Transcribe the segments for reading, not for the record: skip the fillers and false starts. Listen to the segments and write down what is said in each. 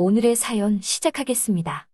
오늘의 사연 시작하겠습니다.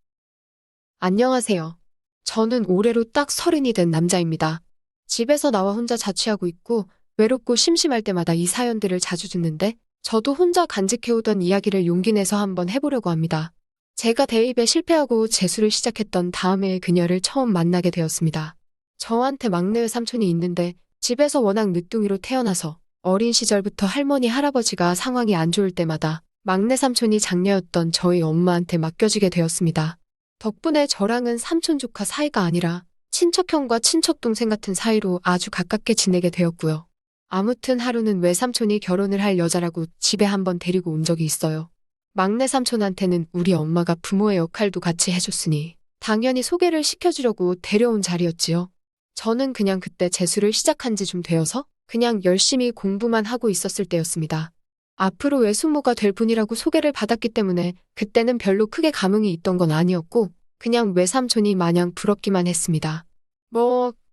안녕하세요. 저는 올해로 딱 30이 된 남자입니다. 집에서 나와 혼자 자취하고 있고 외롭고 심심할 때마다 이 사연들을 자주 듣는데 저도 혼자 간직해오던 이야기를 용기 내서 한번 해보려고 합니다. 제가 대입에 실패하고 재수를 시작했던 다음 해에 그녀를 처음 만나게 되었습니다. 저한테 막내 외삼촌이 있는데 집에서 워낙 늦둥이로 태어나서 어린 시절부터 할머니, 할아버지가 상황이 안 좋을 때마다 막내 삼촌이 장녀였던 저희 엄마한테 맡겨지게 되었습니다. 덕분에 저랑은 삼촌 조카 사이가 아니라 친척형과 친척동생 같은 사이로 아주 가깝게 지내게 되었고요. 아무튼 하루는 외삼촌이 결혼을 할 여자라고 집에 한번 데리고 온 적이 있어요. 막내 삼촌한테는 우리 엄마가 부모의 역할도 같이 해줬으니 당연히 소개를 시켜주려고 데려온 자리였지요. 저는 그냥 그때 재수를 시작한 지 좀 되어서 그냥 열심히 공부만 하고 있었을 때였습니다. 앞으로 외숙모가 될 분이라고 소개를 받았기 때문에 그때는 별로 크게 감흥이 있던 건 아니었고 그냥 외삼촌이 마냥 부럽기만 했습니다.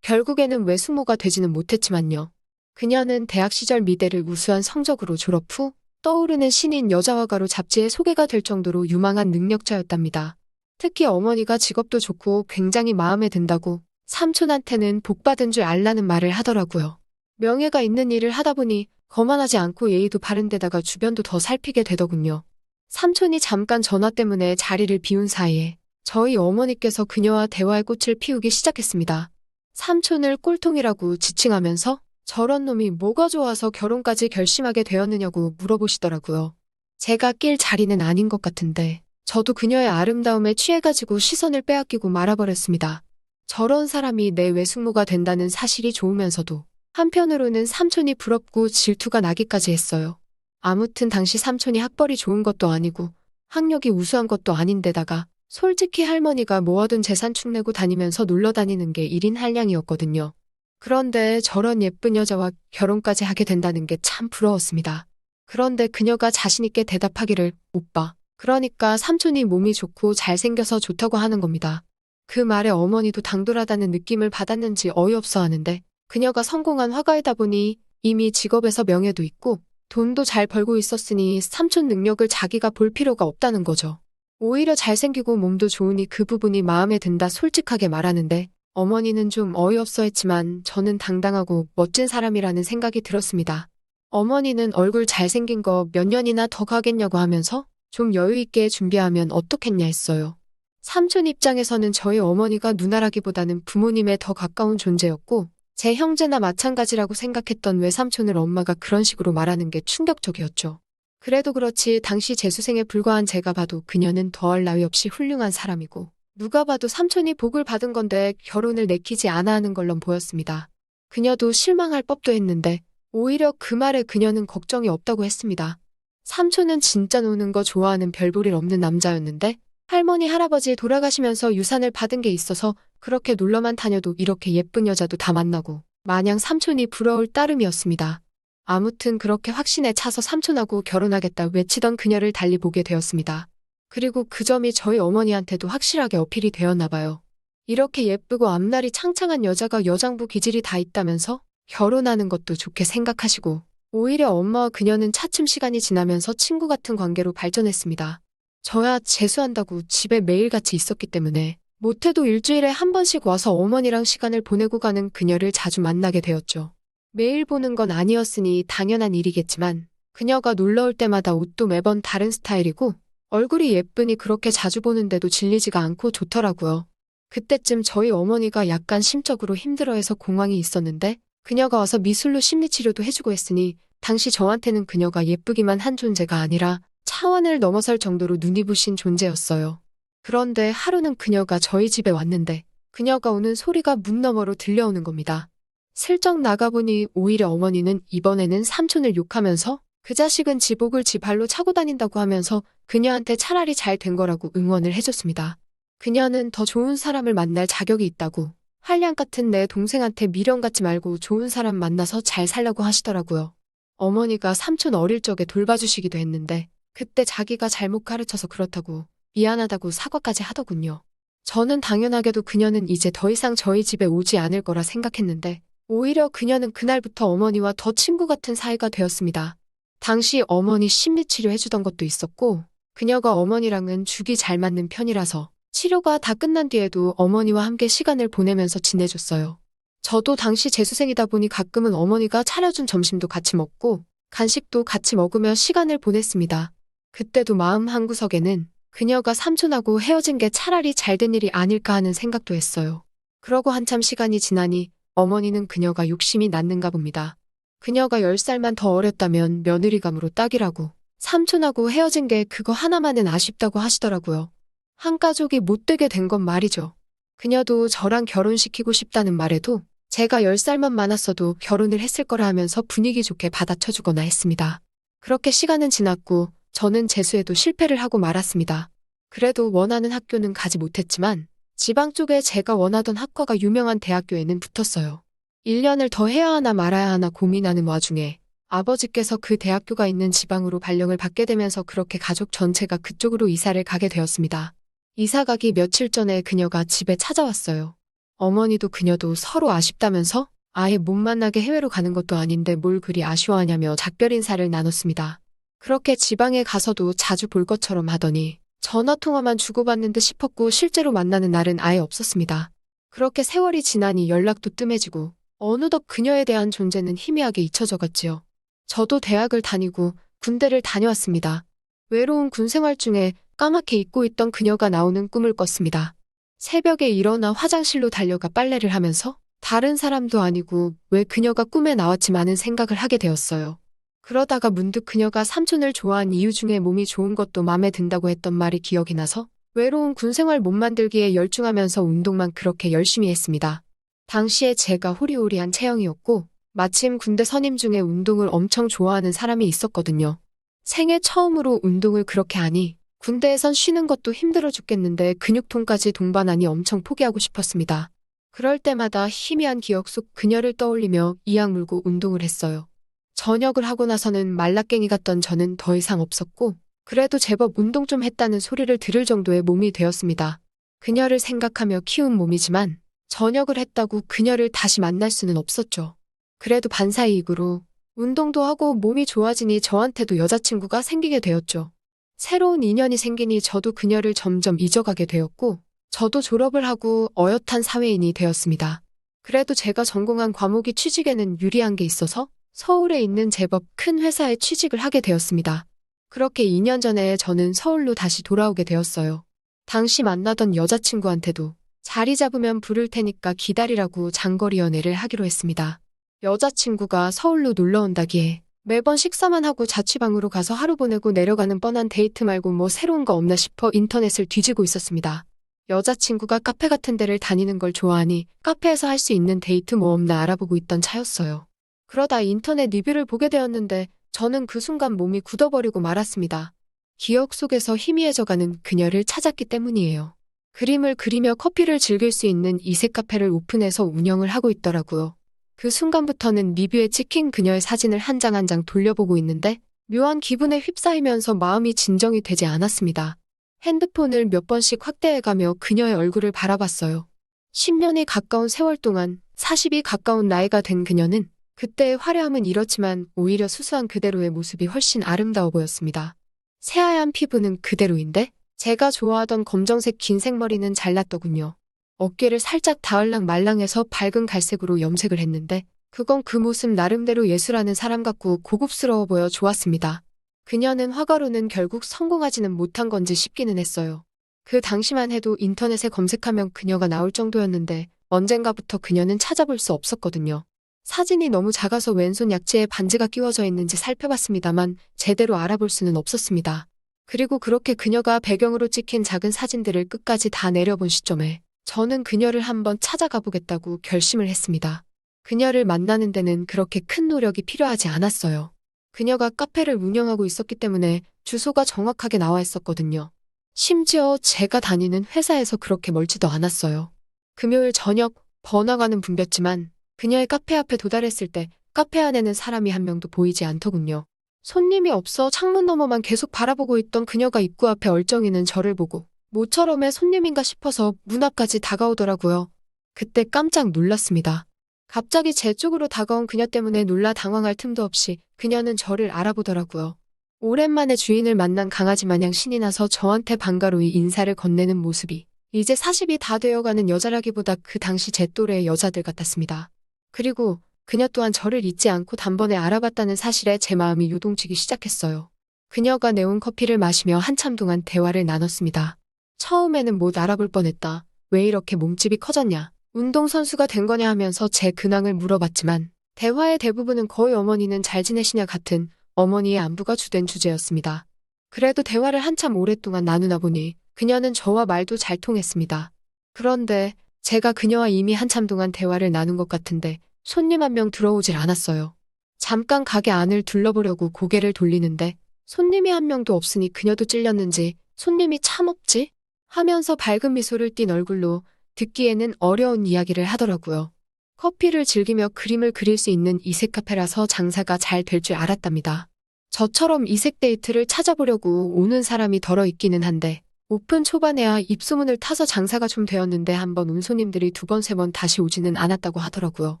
결국에는 외숙모가 되지는 못했지만요. 그녀는 대학 시절 미대를 우수한 성적으로 졸업 후 떠오르는 신인 여자화가로 잡지에 소개가 될 정도로 유망한 능력자였답니다. 특히 어머니가 직업도 좋고 굉장히 마음에 든다고 삼촌한테는 복받은 줄 알라는 말을 하더라고요. 명예가 있는 일을 하다 보니 거만하지 않고 예의도 바른 데다가 주변도 더 살피게 되더군요. 삼촌이 잠깐 전화 때문에 자리를 비운 사이에 저희 어머니께서 그녀와 대화의 꽃을 피우기 시작했습니다. 삼촌을 꼴통이라고 지칭하면서 저런 놈이 뭐가 좋아서 결혼까지 결심하게 되었느냐고 물어보시더라고요. 제가 낄 자리는 아닌 것 같은데 저도 그녀의 아름다움에 취해가지고 시선을 빼앗기고 말아버렸습니다. 저런 사람이 내 외숙모가 된다는 사실이 좋으면서도 한편으로는 삼촌이 부럽고 질투가 나기까지 했어요. 아무튼 당시 삼촌이 학벌이 좋은 것도 아니고 학력이 우수한 것도 아닌데다가 솔직히 할머니가 모아둔 재산 축내고 다니면서 놀러 다니는 게 1인 한량이었거든요. 그런데 저런 예쁜 여자와 결혼까지 하게 된다는 게 참 부러웠습니다. 그런데 그녀가 자신있게 대답하기를 오빠, 그러니까 삼촌이 몸이 좋고 잘생겨서 좋다고 하는 겁니다. 그 말에 어머니도 당돌하다는 느낌을 받았는지 어이없어 하는데 그녀가 성공한 화가이다 보니 이미 직업에서 명예도 있고 돈도 잘 벌고 있었으니 삼촌 능력을 자기가 볼 필요가 없다는 거죠. 오히려 잘생기고 몸도 좋으니 그 부분이 마음에 든다 솔직하게 말하는데 어머니는 좀 어이없어 했지만 저는 당당하고 멋진 사람이라는 생각이 들었습니다. 어머니는 얼굴 잘생긴 거 몇 년이나 더 가겠냐고 하면서 좀 여유 있게 준비하면 어떻겠냐 했어요. 삼촌 입장에서는 저희 어머니가 누나라기보다는 부모님에 더 가까운 존재였고 제 형제나 마찬가지라고 생각했던 외삼촌을 엄마가 그런 식으로 말하는 게 충격적이었죠. 그래도 그렇지 당시 재수생에 불과한 제가 봐도 그녀는 더할 나위 없이 훌륭한 사람이고 누가 봐도 삼촌이 복을 받은 건데 결혼을 내키지 않아 하는 걸론 보였습니다. 그녀도 실망할 법도 했는데 오히려 그 말에 그녀는 걱정이 없다고 했습니다. 삼촌은 진짜 노는 거 좋아하는 별볼일 없는 남자였는데 할머니 할아버지 돌아가시면서 유산을 받은 게 있어서 그렇게 놀러만 다녀도 이렇게 예쁜 여자도 다 만나고 마냥 삼촌이 부러울 따름이었습니다. 아무튼 그렇게 확신에 차서 삼촌하고 결혼하겠다 외치던 그녀를 달리 보게 되었습니다. 그리고 그 점이 저희 어머니한테도 확실하게 어필이 되었나 봐요. 이렇게 예쁘고 앞날이 창창한 여자가 여장부 기질이 다 있다면서 결혼하는 것도 좋게 생각하시고 오히려 엄마와 그녀는 차츰 시간이 지나면서 친구 같은 관계로 발전했습니다. 저야 재수한다고 집에 매일같이 있었기 때문에 못해도 일주일에 한 번씩 와서 어머니랑 시간을 보내고 가는 그녀를 자주 만나게 되었죠. 매일 보는 건 아니었으니 당연한 일이겠지만 그녀가 놀러 올 때마다 옷도 매번 다른 스타일이고 얼굴이 예쁘니 그렇게 자주 보는데도 질리지가 않고 좋더라고요. 그때쯤 저희 어머니가 약간 심적으로 힘들어해서 공황이 있었는데 그녀가 와서 미술로 심리치료도 해주고 했으니 당시 저한테는 그녀가 예쁘기만 한 존재가 아니라 차원을 넘어설 정도로 눈이 부신 존재였어요. 그런데 하루는 그녀가 저희 집에 왔는데 그녀가 우는 소리가 문 너머로 들려오는 겁니다. 슬쩍 나가보니 오히려 어머니는 이번에는 삼촌을 욕하면서 그 자식은 지 복을 지 발로 차고 다닌다고 하면서 그녀한테 차라리 잘 된 거라고 응원을 해줬습니다. 그녀는 더 좋은 사람을 만날 자격이 있다고 한량 같은 내 동생한테 미련 갖지 말고 좋은 사람 만나서 잘 살라고 하시더라고요. 어머니가 삼촌 어릴 적에 돌봐주시기도 했는데 그때 자기가 잘못 가르쳐서 그렇다고 미안하다고 사과까지 하더군요. 저는 당연하게도 그녀는 이제 더 이상 저희 집에 오지 않을 거라 생각했는데 오히려 그녀는 그날부터 어머니와 더 친구 같은 사이가 되었습니다. 당시 어머니 심리치료 해주던 것도 있었고 그녀가 어머니랑은 죽이 잘 맞는 편이라서 치료가 다 끝난 뒤에도 어머니와 함께 시간을 보내면서 지내줬어요. 저도 당시 재수생이다 보니 가끔은 어머니가 차려준 점심도 같이 먹고 간식도 같이 먹으며 시간을 보냈습니다. 그때도 마음 한구석에는 그녀가 삼촌하고 헤어진 게 차라리 잘된 일이 아닐까 하는 생각도 했어요. 그러고 한참 시간이 지나니 어머니는 그녀가 욕심이 났는가 봅니다. 그녀가 10살만 더 어렸다면 며느리감으로 딱이라고 삼촌하고 헤어진 게 그거 하나만은 아쉽다고 하시더라고요. 한 가족이 못되게 된 건 말이죠. 그녀도 저랑 결혼시키고 싶다는 말에도 제가 10살만 많았어도 결혼을 했을 거라 하면서 분위기 좋게 받아쳐주거나 했습니다. 그렇게 시간은 지났고 저는 재수에도 실패를 하고 말았습니다. 그래도 원하는 학교는 가지 못했지만 지방 쪽에 제가 원하던 학과가 유명한 대학교에는 붙었어요. 1년을 더 해야 하나 말아야 하나 고민하는 와중에 아버지께서 그 대학교가 있는 지방으로 발령을 받게 되면서 그렇게 가족 전체가 그쪽으로 이사를 가게 되었습니다. 이사 가기 며칠 전에 그녀가 집에 찾아왔어요. 어머니도 그녀도 서로 아쉽다면서 아예 못 만나게 해외로 가는 것도 아닌데 뭘 그리 아쉬워하냐며 작별 인사를 나눴습니다. 그렇게 지방에 가서도 자주 볼 것처럼 하더니 전화통화만 주고받는 듯 싶었고 실제로 만나는 날은 아예 없었습니다. 그렇게 세월이 지나니 연락도 뜸해지고 어느덧 그녀에 대한 존재는 희미하게 잊혀져갔지요. 저도 대학을 다니고 군대를 다녀왔습니다. 외로운 군 생활 중에 까맣게 잊고 있던 그녀가 나오는 꿈을 꿨습니다. 새벽에 일어나 화장실로 달려가 빨래를 하면서 다른 사람도 아니고 왜 그녀가 꿈에 나왔지 많은 생각을 하게 되었어요. 그러다가 문득 그녀가 삼촌을 좋아한 이유 중에 몸이 좋은 것도 마음에 든다고 했던 말이 기억이 나서 외로운 군 생활 못 만들기에 열중하면서 운동만 그렇게 열심히 했습니다. 당시에 제가 호리호리한 체형이었고 마침 군대 선임 중에 운동을 엄청 좋아하는 사람이 있었거든요. 생애 처음으로 운동을 그렇게 하니 군대에선 쉬는 것도 힘들어 죽겠는데 근육통까지 동반하니 엄청 포기하고 싶었습니다. 그럴 때마다 희미한 기억 속 그녀를 떠올리며 이악 물고 운동을 했어요. 전역을 하고 나서는 말라깽이 같던 저는 더 이상 없었고 그래도 제법 운동 좀 했다는 소리를 들을 정도의 몸이 되었습니다. 그녀를 생각하며 키운 몸이지만 전역을 했다고 그녀를 다시 만날 수는 없었죠. 그래도 반사이익으로 운동도 하고 몸이 좋아지니 저한테도 여자친구가 생기게 되었죠. 새로운 인연이 생기니 저도 그녀를 점점 잊어가게 되었고 저도 졸업을 하고 어엿한 사회인이 되었습니다. 그래도 제가 전공한 과목이 취직에는 유리한 게 있어서 서울에 있는 제법 큰 회사에 취직을 하게 되었습니다. 그렇게 2년 전에 저는 서울로 다시 돌아오게 되었어요. 당시 만나던 여자친구한테도 자리 잡으면 부를 테니까 기다리라고 장거리 연애를 하기로 했습니다. 여자친구가 서울로 놀러 온다기에 매번 식사만 하고 자취방으로 가서 하루 보내고 내려가는 뻔한 데이트 말고 뭐 새로운 거 없나 싶어 인터넷을 뒤지고 있었습니다. 여자친구가 카페 같은 데를 다니는 걸 좋아하니 카페에서 할 수 있는 데이트 뭐 없나 알아보고 있던 차였어요. 그러다 인터넷 리뷰를 보게 되었는데 저는 그 순간 몸이 굳어버리고 말았습니다. 기억 속에서 희미해져가는 그녀를 찾았기 때문이에요. 그림을 그리며 커피를 즐길 수 있는 이색 카페를 오픈해서 운영을 하고 있더라고요. 그 순간부터는 리뷰에 찍힌 그녀의 사진을 한 장 한 장 돌려보고 있는데 묘한 기분에 휩싸이면서 마음이 진정이 되지 않았습니다. 핸드폰을 몇 번씩 확대해가며 그녀의 얼굴을 바라봤어요. 10년이 가까운 세월 동안 40이 가까운 나이가 된 그녀는 그때의 화려함은 이렇지만 오히려 수수한 그대로의 모습이 훨씬 아름다워 보였습니다. 새하얀 피부는 그대로인데 제가 좋아하던 검정색 긴 생머리는 잘랐더군요. 어깨를 살짝 닿을랑 말랑해서 밝은 갈색으로 염색을 했는데 그건 그 모습 나름대로 예술하는 사람 같고 고급스러워 보여 좋았습니다. 그녀는 화가로는 결국 성공하지는 못한 건지 싶기는 했어요. 그 당시만 해도 인터넷에 검색하면 그녀가 나올 정도였는데 언젠가부터 그녀는 찾아볼 수 없었거든요. 사진이 너무 작아서 왼손 약지에 반지가 끼워져 있는지 살펴봤습니다만 제대로 알아볼 수는 없었습니다. 그리고 그렇게 그녀가 배경으로 찍힌 작은 사진들을 끝까지 다 내려본 시점에 저는 그녀를 한번 찾아가 보겠다고 결심을 했습니다. 그녀를 만나는 데는 그렇게 큰 노력이 필요하지 않았어요. 그녀가 카페를 운영하고 있었기 때문에 주소가 정확하게 나와 있었거든요. 심지어 제가 다니는 회사에서 그렇게 멀지도 않았어요. 금요일 저녁 번화가는 붐볐지만 그녀의 카페 앞에 도달했을 때 카페 안에는 사람이 한 명도 보이지 않더군요. 손님이 없어 창문 너머만 계속 바라보고 있던 그녀가 입구 앞에 얼쩡이는 저를 보고 모처럼의 손님인가 싶어서 문 앞까지 다가오더라고요. 그때 깜짝 놀랐습니다. 갑자기 제 쪽으로 다가온 그녀 때문에 놀라 당황할 틈도 없이 그녀는 저를 알아보더라고요. 오랜만에 주인을 만난 강아지 마냥 신이 나서 저한테 반가로이 인사를 건네는 모습이 이제 40이 다 되어가는 여자라기보다 그 당시 제 또래의 여자들 같았습니다. 그리고 그녀 또한 저를 잊지 않고 단번에 알아봤다는 사실에 제 마음이 요동치기 시작했어요. 그녀가 내온 커피를 마시며 한참 동안 대화를 나눴습니다. 처음에는 못 알아볼 뻔했다. 왜 이렇게 몸집이 커졌냐? 운동선수가 된 거냐 하면서 제 근황을 물어봤지만 대화의 대부분은 거의 어머니는 잘 지내시냐 같은 어머니의 안부가 주된 주제였습니다. 그래도 대화를 한참 오랫동안 나누나 보니 그녀는 저와 말도 잘 통했습니다. 그런데 제가 그녀와 이미 한참 동안 대화를 나눈 것 같은데 손님 한 명 들어오질 않았어요. 잠깐 가게 안을 둘러보려고 고개를 돌리는데 손님이 한 명도 없으니 그녀도 찔렸는지 손님이 참 없지? 하면서 밝은 미소를 띤 얼굴로 듣기에는 어려운 이야기를 하더라고요. 커피를 즐기며 그림을 그릴 수 있는 이색 카페라서 장사가 잘 될 줄 알았답니다. 저처럼 이색 데이트를 찾아보려고 오는 사람이 덜어 있기는 한데 오픈 초반에야 입소문을 타서 장사가 좀 되었는데 한번 온 손님들이 두 번, 세 번 다시 오지는 않았다고 하더라고요.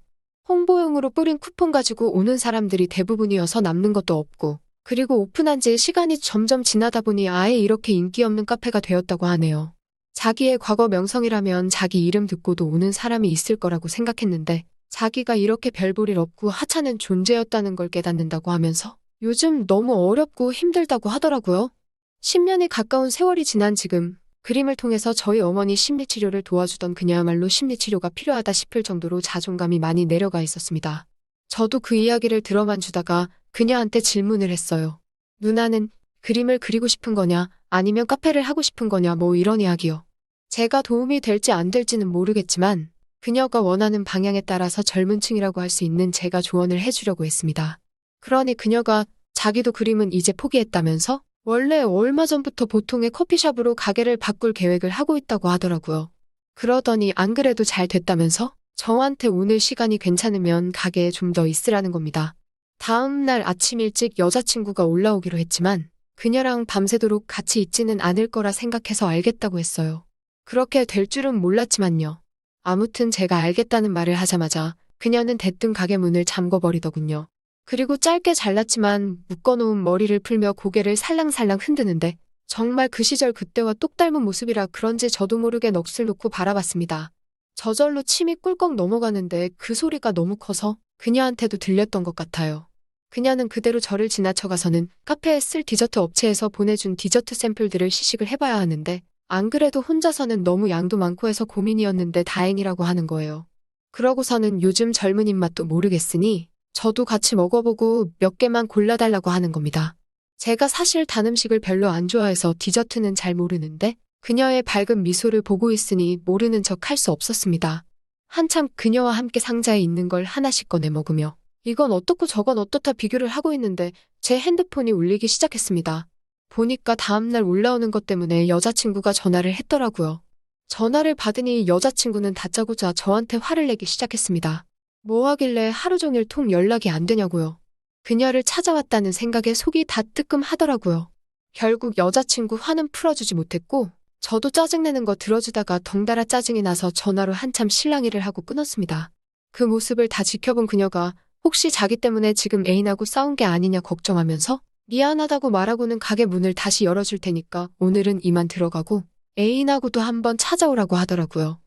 홍보용으로 뿌린 쿠폰 가지고 오는 사람들이 대부분이어서 남는 것도 없고 그리고 오픈한 지 시간이 점점 지나다 보니 아예 이렇게 인기 없는 카페가 되었다고 하네요. 자기의 과거 명성이라면 자기 이름 듣고도 오는 사람이 있을 거라고 생각했는데 자기가 이렇게 별 볼 일 없고 하찮은 존재였다는 걸 깨닫는다고 하면서 요즘 너무 어렵고 힘들다고 하더라고요. 10년이 가까운 세월이 지난 지금 그림을 통해서 저희 어머니 심리치료를 도와주던 그녀야말로 심리치료가 필요하다 싶을 정도로 자존감이 많이 내려가 있었습니다. 저도 그 이야기를 들어만 주다가 그녀한테 질문을 했어요. 누나는 그림을 그리고 싶은 거냐 아니면 카페를 하고 싶은 거냐 뭐 이런 이야기요. 제가 도움이 될지 안 될지는 모르겠지만 그녀가 원하는 방향에 따라서 젊은 층이라고 할 수 있는 제가 조언을 해주려고 했습니다. 그러니 그녀가 자기도 그림은 이제 포기했다면서 원래 얼마 전부터 보통의 커피숍으로 가게를 바꿀 계획을 하고 있다고 하더라고요. 그러더니 안 그래도 잘 됐다면서 저한테 오늘 시간이 괜찮으면 가게에 좀 더 있으라는 겁니다. 다음 날 아침 일찍 여자친구가 올라오기로 했지만 그녀랑 밤새도록 같이 있지는 않을 거라 생각해서 알겠다고 했어요. 그렇게 될 줄은 몰랐지만요. 아무튼 제가 알겠다는 말을 하자마자 그녀는 대뜸 가게 문을 잠궈버리더군요. 그리고 짧게 잘랐지만 묶어놓은 머리를 풀며 고개를 살랑살랑 흔드는데 정말 그 시절 그때와 똑 닮은 모습이라 그런지 저도 모르게 넋을 놓고 바라봤습니다. 저절로 침이 꿀꺽 넘어가는데 그 소리가 너무 커서 그녀한테도 들렸던 것 같아요. 그녀는 그대로 저를 지나쳐가서는 카페에 쓸 디저트 업체에서 보내준 디저트 샘플들을 시식을 해봐야 하는데 안 그래도 혼자서는 너무 양도 많고 해서 고민이었는데 다행이라고 하는 거예요. 그러고서는 요즘 젊은 입맛도 모르겠으니 저도 같이 먹어보고 몇 개만 골라달라고 하는 겁니다. 제가 사실 단 음식을 별로 안 좋아해서 디저트는 잘 모르는데 그녀의 밝은 미소를 보고 있으니 모르는 척 할 수 없었습니다. 한참 그녀와 함께 상자에 있는 걸 하나씩 꺼내 먹으며 이건 어떻고 저건 어떻다 비교를 하고 있는데 제 핸드폰이 울리기 시작했습니다. 보니까 다음날 올라오는 것 때문에 여자친구가 전화를 했더라고요. 전화를 받으니 여자친구는 다짜고짜 저한테 화를 내기 시작했습니다. 뭐 하길래 하루 종일 통 연락이 안 되냐고요. 그녀를 찾아왔다는 생각에 속이 다 뜨끔하더라고요. 결국 여자친구 화는 풀어주지 못했고 저도 짜증내는 거 들어주다가 덩달아 짜증이 나서 전화로 한참 실랑이를 하고 끊었습니다. 그 모습을 다 지켜본 그녀가 혹시 자기 때문에 지금 애인하고 싸운 게 아니냐 걱정하면서 미안하다고 말하고는 가게 문을 다시 열어줄 테니까 오늘은 이만 들어가고 애인하고도 한번 찾아오라고 하더라고요.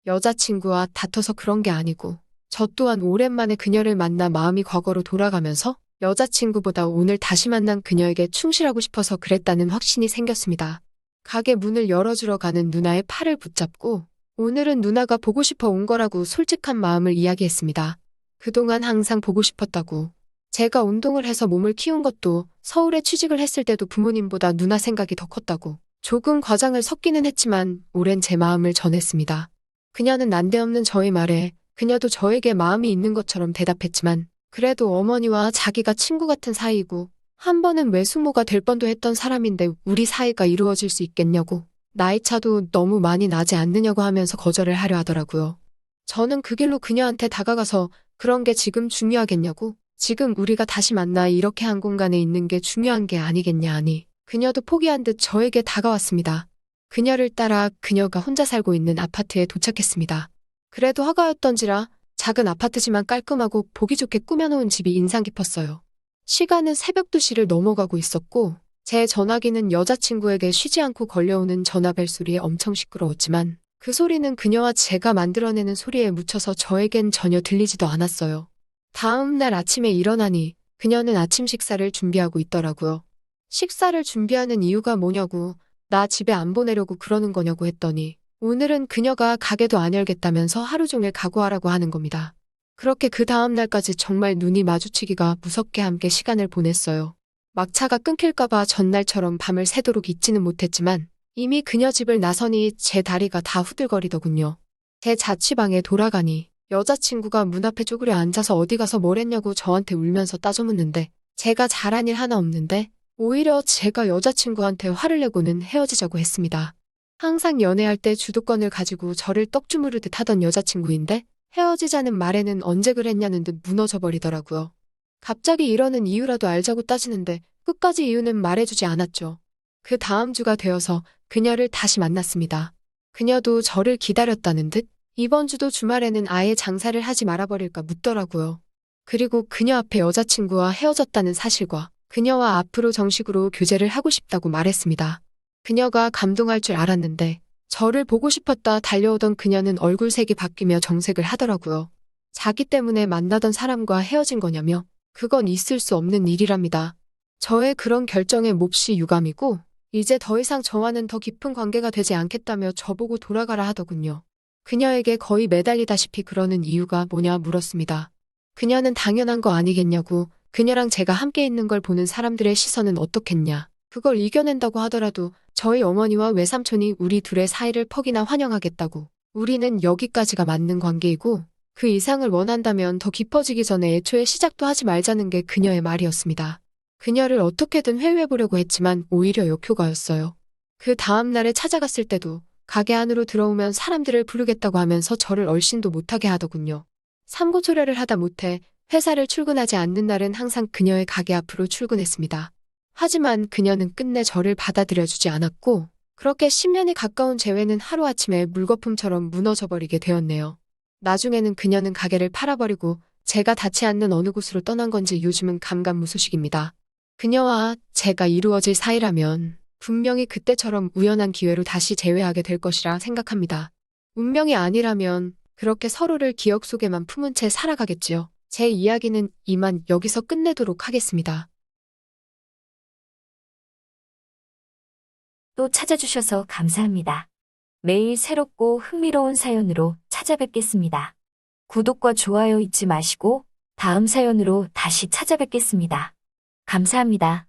여자친구와 다퉈서 그런 게 아니고 저 또한 오랜만에 그녀를 만나 마음이 과거로 돌아가면서 여자친구보다 오늘 다시 만난 그녀에게 충실하고 싶어서 그랬다는 확신이 생겼습니다. 가게 문을 열어주러 가는 누나의 팔을 붙잡고 오늘은 누나가 보고 싶어 온 거라고 솔직한 마음을 이야기했습니다. 그동안 항상 보고 싶었다고. 제가 운동을 해서 몸을 키운 것도 서울에 취직을 했을 때도 부모님보다 누나 생각이 더 컸다고. 조금 과장을 섞기는 했지만 오랜 제 마음을 전했습니다. 그녀는 난데없는 저의 말에 그녀도 저에게 마음이 있는 것처럼 대답했지만 그래도 어머니와 자기가 친구 같은 사이이고 한 번은 외숙모가 될 뻔도 했던 사람인데 우리 사이가 이루어질 수 있겠냐고 나이 차도 너무 많이 나지 않느냐고 하면서 거절을 하려 하더라고요. 저는 그 길로 그녀한테 다가가서 그런 게 지금 중요하겠냐고 지금 우리가 다시 만나 이렇게 한 공간에 있는 게 중요한 게 아니겠냐 하니 그녀도 포기한 듯 저에게 다가왔습니다. 그녀를 따라 그녀가 혼자 살고 있는 아파트에 도착했습니다. 그래도 화가였던지라 작은 아파트지만 깔끔하고 보기 좋게 꾸며놓은 집이 인상 깊었어요. 시간은 새벽 2시를 넘어가고 있었고 제 전화기는 여자친구에게 쉬지 않고 걸려오는 전화벨 소리에 엄청 시끄러웠지만 그 소리는 그녀와 제가 만들어내는 소리에 묻혀서 저에겐 전혀 들리지도 않았어요. 다음 날 아침에 일어나니 그녀는 아침 식사를 준비하고 있더라고요. 식사를 준비하는 이유가 뭐냐고, 나 집에 안 보내려고 그러는 거냐고 했더니 오늘은 그녀가 가게도 안 열겠다면서 하루 종일 각오하라고 하는 겁니다. 그렇게 그 다음 날까지 정말 눈이 마주치기가 무섭게 함께 시간을 보냈어요. 막차가 끊길까봐 전날처럼 밤을 새도록 잊지는 못했지만 이미 그녀 집을 나서니 제 다리가 다 후들거리더군요. 제 자취방에 돌아가니 여자친구가 문 앞에 쪼그려 앉아서 어디 가서 뭘 했냐고 저한테 울면서 따져묻는데 제가 잘한 일 하나 없는데 오히려 제가 여자친구한테 화를 내고는 헤어지자고 했습니다. 항상 연애할 때 주도권을 가지고 저를 떡주무르듯 하던 여자친구인데 헤어지자는 말에는 언제 그랬냐는 듯 무너져 버리더라고요. 갑자기 이러는 이유라도 알자고 따지는데 끝까지 이유는 말해주지 않았죠. 그 다음 주가 되어서 그녀를 다시 만났습니다. 그녀도 저를 기다렸다는 듯 이번 주도 주말에는 아예 장사를 하지 말아버릴까 묻더라고요. 그리고 그녀 앞에 여자친구와 헤어졌다는 사실과 그녀와 앞으로 정식으로 교제를 하고 싶다고 말했습니다. 그녀가 감동할 줄 알았는데 저를 보고 싶었다 달려오던 그녀는 얼굴색이 바뀌며 정색을 하더라고요. 자기 때문에 만나던 사람과 헤어진 거냐며 그건 있을 수 없는 일이랍니다. 저의 그런 결정에 몹시 유감이고 이제 더 이상 저와는 더 깊은 관계가 되지 않겠다며 저보고 돌아가라 하더군요. 그녀에게 거의 매달리다시피 그러는 이유가 뭐냐 물었습니다. 그녀는 당연한 거 아니겠냐고, 그녀랑 제가 함께 있는 걸 보는 사람들의 시선은 어떻겠냐. 그걸 이겨낸다고 하더라도 저희 어머니와 외삼촌이 우리 둘의 사이를 퍽이나 환영하겠다고. 우리는 여기까지가 맞는 관계이고 그 이상을 원한다면 더 깊어지기 전에 애초에 시작도 하지 말자는 게 그녀의 말이었습니다. 그녀를 어떻게든 회유해보려고 했지만 오히려 역효과였어요. 그 다음 날에 찾아갔을 때도 가게 안으로 들어오면 사람들을 부르겠다고 하면서 저를 얼씬도 못하게 하더군요. 삼고초려를 하다 못해 회사를 출근하지 않는 날은 항상 그녀의 가게 앞으로 출근했습니다. 하지만 그녀는 끝내 저를 받아들여주지 않았고 그렇게 10년이 가까운 재회는 하루아침에 물거품처럼 무너져버리게 되었네요. 나중에는 그녀는 가게를 팔아버리고 제가 닿지 않는 어느 곳으로 떠난 건지 요즘은 감감무소식입니다. 그녀와 제가 이루어질 사이라면 분명히 그때처럼 우연한 기회로 다시 재회하게 될 것이라 생각합니다. 운명이 아니라면 그렇게 서로를 기억 속에만 품은 채 살아가겠지요. 제 이야기는 이만 여기서 끝내도록 하겠습니다. 또 찾아주셔서 감사합니다. 매일 새롭고 흥미로운 사연으로 찾아뵙겠습니다. 구독과 좋아요 잊지 마시고 다음 사연으로 다시 찾아뵙겠습니다. 감사합니다.